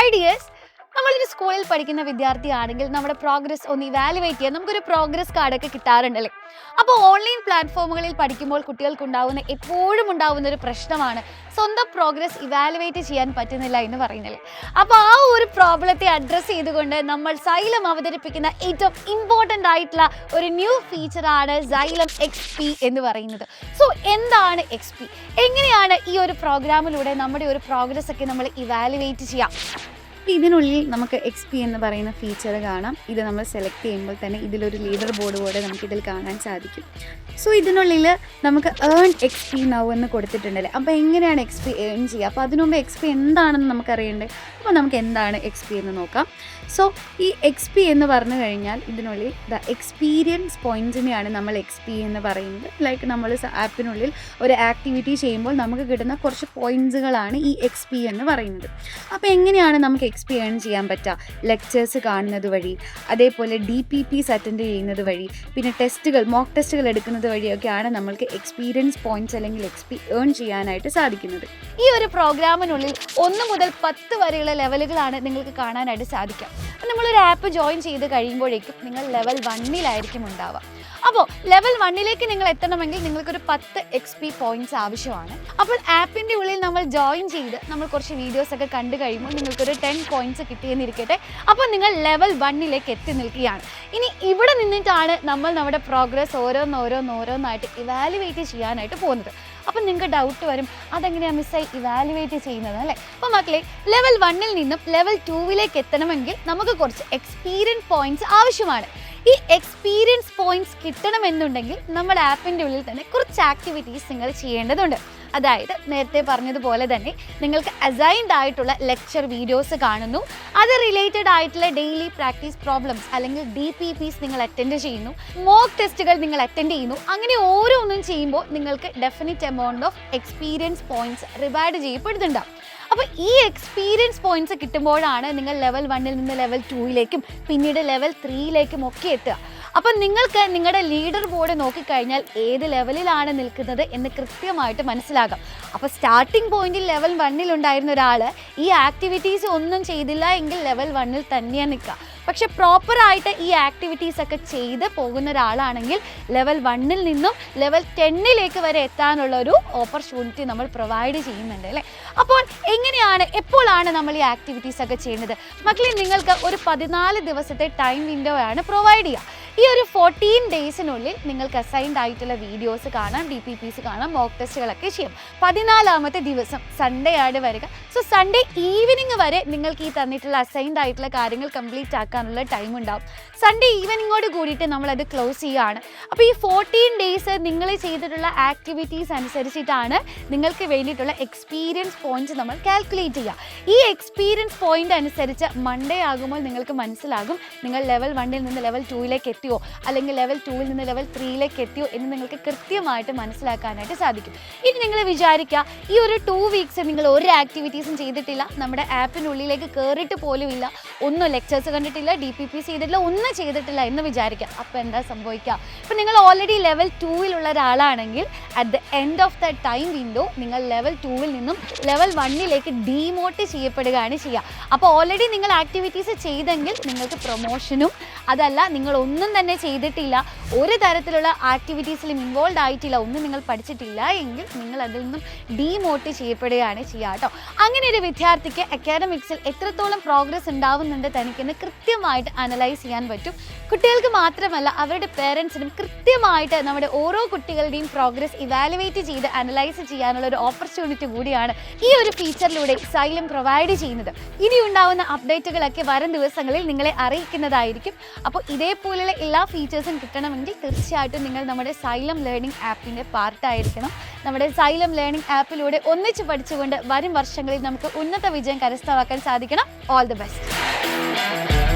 Hi dears, നമ്മളൊരു സ്കൂളിൽ പഠിക്കുന്ന വിദ്യാർത്ഥിയാണെങ്കിൽ നമ്മുടെ പ്രോഗ്രസ് ഒന്ന് ഇവാലുവേറ്റ് ചെയ്യാൻ നമുക്കൊരു പ്രോഗ്രസ് കാർഡൊക്കെ കിട്ടാറുണ്ടല്ലേ. അപ്പോൾ ഓൺലൈൻ പ്ലാറ്റ്ഫോമുകളിൽ പഠിക്കുമ്പോൾ കുട്ടികൾക്കുണ്ടാവുന്ന എപ്പോഴും ഉണ്ടാവുന്ന ഒരു പ്രശ്നമാണ് സ്വന്തം പ്രോഗ്രസ് ഇവാലുവേറ്റ് ചെയ്യാൻ പറ്റുന്നില്ല എന്ന് പറയുന്നില്ലേ. അപ്പോൾ ആ ഒരു പ്രോബ്ലത്തെ അഡ്രസ്സ് ചെയ്തുകൊണ്ട് നമ്മൾ സൈലം അവതരിപ്പിക്കുന്ന ഏറ്റവും ഇമ്പോർട്ടൻ്റ് ആയിട്ടുള്ള ഒരു ന്യൂ ഫീച്ചറാണ് സൈലം XP എന്ന് പറയുന്നത്. സോ എന്താണ് XP? എങ്ങനെയാണ് ഈ ഒരു പ്രോഗ്രാമിലൂടെ നമ്മുടെ ഒരു പ്രോഗ്രസ് ഒക്കെ നമ്മൾ ഇവാലുവേറ്റ് ചെയ്യാം? ഇതിനുള്ളിൽ നമുക്ക് XP എന്ന് പറയുന്ന ഫീച്ചർ കാണാം. ഇത് നമ്മൾ സെലക്ട് ചെയ്യുമ്പോൾ തന്നെ ഇതിലൊരു ലീഡർ ബോർഡ് പോലെ നമുക്കിതിൽ കാണാൻ സാധിക്കും. സോ ഇതിനുള്ളിൽ നമുക്ക് ഏൺ XP നൗ എന്ന് കൊടുത്തിട്ടുണ്ടല്ലേ. അപ്പോൾ എങ്ങനെയാണ് XP ഏൺ ചെയ്യുക? അപ്പോൾ അതിനു മുമ്പ് XP എന്താണെന്ന് നമുക്കറിയണ്ടേ. അപ്പോൾ നമുക്ക് എന്താണ് XP എന്ന് നോക്കാം. സോ ഈ XP എന്ന് പറഞ്ഞു കഴിഞ്ഞാൽ ഇതിനുള്ളിൽ എക്സ്പീരിയൻസ് പോയിൻറ്റ്സിനെയാണ് നമ്മൾ XP എന്ന് പറയുന്നത്. ലൈക്ക് നമ്മൾ ആപ്പിനുള്ളിൽ ഒരു ആക്ടിവിറ്റി ചെയ്യുമ്പോൾ നമുക്ക് കിട്ടുന്ന കുറച്ച് പോയിൻറ്റ്സുകളാണ് ഈ XP എന്ന് പറയുന്നത്. അപ്പോൾ എങ്ങനെയാണ് നമുക്ക് XP ഏൺ ചെയ്യാൻ പറ്റുക? ലെക്ചേഴ്സ് കാണുന്നത് വഴി, അതേപോലെ DPPs അറ്റൻഡ് ചെയ്യുന്നത് വഴി, പിന്നെ മോക്ക് ടെസ്റ്റുകൾ എടുക്കുന്നത് വഴിയൊക്കെയാണ് നമ്മൾക്ക് എക്സ്പീരിയൻസ് പോയിൻറ്റ്സ് അല്ലെങ്കിൽ XP ഏൺ ചെയ്യാനായിട്ട് സാധിക്കുന്നത്. ഈ ഒരു പ്രോഗ്രാമിനുള്ളിൽ 1 മുതൽ 10 വരെയുള്ള ലെവലുകളാണ് നിങ്ങൾക്ക് കാണാനായിട്ട് സാധിക്കുക. നമ്മളൊരു ആപ്പ് ജോയിൻ ചെയ്ത് കഴിയുമ്പോഴേക്കും നിങ്ങൾ ലെവൽ 1-ലായിരിക്കും ഉണ്ടാവുക. അപ്പോൾ ലെവൽ 1-ലേക്ക് നിങ്ങൾ എത്തണമെങ്കിൽ നിങ്ങൾക്കൊരു 10 XP പോയിൻറ്റ്സ് ആവശ്യമാണ്. അപ്പോൾ ആപ്പിൻ്റെ ഉള്ളിൽ നമ്മൾ ജോയിൻ ചെയ്ത് നമ്മൾ കുറച്ച് വീഡിയോസൊക്കെ കണ്ടു കഴിയുമ്പോൾ നിങ്ങൾക്കൊരു 10 പോയിൻറ്റ്സ് കിട്ടിയെന്നിരിക്കട്ടെ. അപ്പോൾ നിങ്ങൾ ലെവൽ 1-ലേക്ക് എത്തി നിൽക്കുകയാണ്. ഇനി ഇവിടെ നിന്നിട്ടാണ് നമ്മൾ നമ്മുടെ പ്രോഗ്രസ് ഓരോന്നായിട്ട് ഇവാലുവേറ്റ് ചെയ്യാനായിട്ട് പോകുന്നത്. അപ്പം നിങ്ങൾക്ക് ഡൗട്ട് വരും, അതെങ്ങനെയാണ് മിസ്സായി ഇവാലുവേറ്റ് ചെയ്യുന്നത് അല്ലേ? അപ്പോൾ മക്കളെ, ലെവൽ 1-ൽ നിന്നും ലെവൽ 2-ലേക്ക് എത്തണമെങ്കിൽ നമുക്ക് കുറച്ച് എക്സ്പീരിയൻസ് പോയിൻറ്റ്സ് ആവശ്യമാണ്. ഈ എക്സ്പീരിയൻസ് പോയിൻറ്റ്സ് കിട്ടണമെന്നുണ്ടെങ്കിൽ നമ്മുടെ ആപ്പിൻ്റെ ഉള്ളിൽ തന്നെ കുറച്ച് ആക്ടിവിറ്റീസ് നിങ്ങൾ ചെയ്യേണ്ടതുണ്ട്. അതായത് നേരത്തെ പറഞ്ഞതുപോലെ തന്നെ നിങ്ങൾക്ക് അസൈൻഡ് ആയിട്ടുള്ള ലെക്ചർ വീഡിയോസ് കാണുന്നു, അത് റിലേറ്റഡ് ആയിട്ടുള്ള ഡെയിലി പ്രാക്ടീസ് പ്രോബ്ലംസ് അല്ലെങ്കിൽ DPPs നിങ്ങൾ അറ്റൻഡ് ചെയ്യുന്നു, മോക്ക് ടെസ്റ്റുകൾ നിങ്ങൾ അറ്റൻഡ് ചെയ്യുന്നു. അങ്ങനെ ഓരോന്നും ചെയ്യുമ്പോൾ നിങ്ങൾക്ക് definite amount of experience points reward ചെയ്യപ്പെടുന്നുണ്ടാവും. അപ്പോൾ ഈ എക്സ്പീരിയൻസ് പോയിൻറ്റ്സ് കിട്ടുമ്പോഴാണ് നിങ്ങൾ ലെവൽ 1-ൽ നിന്ന് ലെവൽ 2-ലേക്കും പിന്നീട് ലെവൽ 3-ലേക്കും ഒക്കെ എത്തുക. അപ്പം നിങ്ങൾക്ക് നിങ്ങളുടെ ലീഡർ ബോർഡ് നോക്കിക്കഴിഞ്ഞാൽ ഏത് ലെവലിലാണ് നിൽക്കുന്നത് എന്ന് കൃത്യമായിട്ട് മനസ്സിലാകാം. അപ്പോൾ സ്റ്റാർട്ടിംഗ് പോയിന്റിൽ ലെവൽ 1-ൽ ഉണ്ടായിരുന്ന ഒരാൾ ഈ ആക്ടിവിറ്റീസ് ഒന്നും ചെയ്തില്ല എങ്കിൽ ലെവൽ 1-ൽ തന്നെയാണ് നിൽക്കുക. പക്ഷെ പ്രോപ്പറായിട്ട് ഈ ആക്ടിവിറ്റീസ് ഒക്കെ ചെയ്ത് പോകുന്ന ഒരാളാണെങ്കിൽ ലെവൽ 1-ൽ നിന്നും ലെവൽ 10-ലേക്ക് വരെ എത്താനുള്ള ഒരു ഓപ്പർച്യൂണിറ്റി നമ്മൾ പ്രൊവൈഡ് ചെയ്യുന്നുണ്ട് അല്ലേ. അപ്പോൾ എപ്പോഴാണ് നമ്മൾ ഈ ആക്ടിവിറ്റീസ് ഒക്കെ ചെയ്യുന്നത്? മക്കളെ, നിങ്ങൾക്ക് ഒരു 14 ദിവസത്തെ ടൈം വിൻഡോ ആണ് പ്രൊവൈഡ് ചെയ്യുക. ഈ ഒരു 14 ഡേയ്സിനുള്ളിൽ നിങ്ങൾക്ക് അസൈൻഡ് ആയിട്ടുള്ള വീഡിയോസ് കാണാം, DPPs കാണാം, മോക്ക് ടെസ്റ്റുകളൊക്കെ ചെയ്യും. 14ാമത്തെ ദിവസം സൺഡേ ആണ് വരിക. സോ സൺഡേ ഈവനിങ് വരെ നിങ്ങൾക്ക് ഈ തന്നിട്ടുള്ള അസൈൻഡ് ആയിട്ടുള്ള കാര്യങ്ങൾ കംപ്ലീറ്റ് ആക്കാനുള്ള ടൈം ഉണ്ടാവും. സൺഡേ ഈവനിങ്ങോട് കൂടിയിട്ട് നമ്മളത് ക്ലോസ് ചെയ്യുകയാണ്. അപ്പോൾ ഈ 14 ഡേയ്സ് നിങ്ങൾ ചെയ്തിട്ടുള്ള ആക്ടിവിറ്റീസ് അനുസരിച്ചിട്ടാണ് നിങ്ങൾക്ക് വേണ്ടിയിട്ടുള്ള എക്സ്പീരിയൻസ് പോയിൻറ്റ്സ് നമ്മൾ കാൽക്കുലേറ്റ് ചെയ്യുക. ഈ എക്സ്പീരിയൻസ് പോയിൻ്റ് അനുസരിച്ച് മൺഡേ ആകുമ്പോൾ നിങ്ങൾക്ക് മനസ്സിലാകും നിങ്ങൾ ലെവൽ 1-ൽ നിന്ന് ലെവൽ 2-ലേക്ക് എത്തിയോ അല്ലെങ്കിൽ ലെവൽ 2-ൽ നിന്ന് ലെവൽ 3-ലേക്ക് എത്തിയോ എന്ന് നിങ്ങൾക്ക് കൃത്യമായിട്ട് മനസ്സിലാക്കാനായിട്ട് സാധിക്കും. ഇനി നിങ്ങൾ വിചാരിക്കുക, ഈ ഒരു 2 വീക്സ് നിങ്ങൾ ഒരു ആക്ടിവിറ്റീസും ചെയ്തിട്ടില്ല, നമ്മുടെ ആപ്പിനുള്ളിലേക്ക് കയറിയിട്ട് പോലുമില്ല, ഒന്നും ലെക്ചേഴ്സ് കണ്ടിട്ടില്ല, DPPs ചെയ്തിട്ടില്ല, ഒന്നും ചെയ്തിട്ടില്ല എന്ന് വിചാരിക്കുക. അപ്പോൾ എന്താ സംഭവിക്കുക? ഇപ്പോൾ നിങ്ങൾ ഓൾറെഡി ലെവൽ 2-ലുള്ള ഒരാളാണെങ്കിൽ at the end of the time window നിങ്ങൾ ലെവൽ 2-ൽ നിന്നും ലെവൽ 1-ലേക്ക് ഡീമോട്ട് ചെയ്യപ്പെടുകയാണ് ചെയ്യുക. അപ്പോൾ ഓൾറെഡി നിങ്ങൾ ആക്ടിവിറ്റീസ് ചെയ്തെങ്കിൽ നിങ്ങൾക്ക് പ്രൊമോഷനും, അതല്ല നിങ്ങൾ ഒന്നും തന്നെ ചെയ്തിട്ടില്ല, ഒരു തരത്തിലുള്ള ആക്ടിവിറ്റീസിലും ഇൻവോൾവ് ആയിട്ടില്ല, ഒന്നും നിങ്ങൾ പഠിച്ചിട്ടില്ല എങ്കിൽ നിങ്ങൾ അതിൽ നിന്നും ഡീമോട്ട് ചെയ്യപ്പെടുകയാണ് ചെയ്യുക കേട്ടോ. അങ്ങനെ ഒരു വിദ്യാർത്ഥിക്ക് അക്കാഡമിക്സിൽ എത്രത്തോളം പ്രോഗ്രസ് ഉണ്ടാവുന്നുണ്ട് തനിക്കെന്ന് കൃത്യമായിട്ട് അനലൈസ് ചെയ്യാൻ പറ്റും. കുട്ടികൾക്ക് മാത്രമല്ല അവരുടെ പേരൻസിനും കൃത്യമായിട്ട് നമ്മുടെ ഓരോ കുട്ടികളുടെയും പ്രോഗ്രസ് ഇവാലുവേറ്റ് ചെയ്ത് അനലൈസ് ചെയ്യാനുള്ള ഒരു ഓപ്പർച്യൂണിറ്റി കൂടിയാണ് ഈ ഒരു ഫീച്ചറിലൂടെ സൈലം പ്രൊവൈഡ് ചെയ്യുന്നത്. ഇനി ഉണ്ടാവുന്ന അപ്ഡേറ്റുകളൊക്കെ വരും ദിവസങ്ങളിൽ നിങ്ങളെ അറിയിക്കുന്നതായിരിക്കും. അപ്പോൾ ഇതേപോലെയുള്ള എല്ലാ ഫീച്ചേഴ്സും കിട്ടണമെങ്കിൽ തീർച്ചയായിട്ടും നിങ്ങൾ നമ്മുടെ സൈലം ലേണിംഗ് ആപ്പിൻ്റെ പാർട്ടായിരിക്കണം. നമ്മുടെ സൈലം ലേണിംഗ് ആപ്പിലൂടെ ഒന്നിച്ച് പഠിച്ചുകൊണ്ട് വരും വർഷങ്ങളിൽ നമുക്ക് ഉന്നത വിജയം കരസ്ഥമാക്കാൻ സാധിക്കണം. All the best.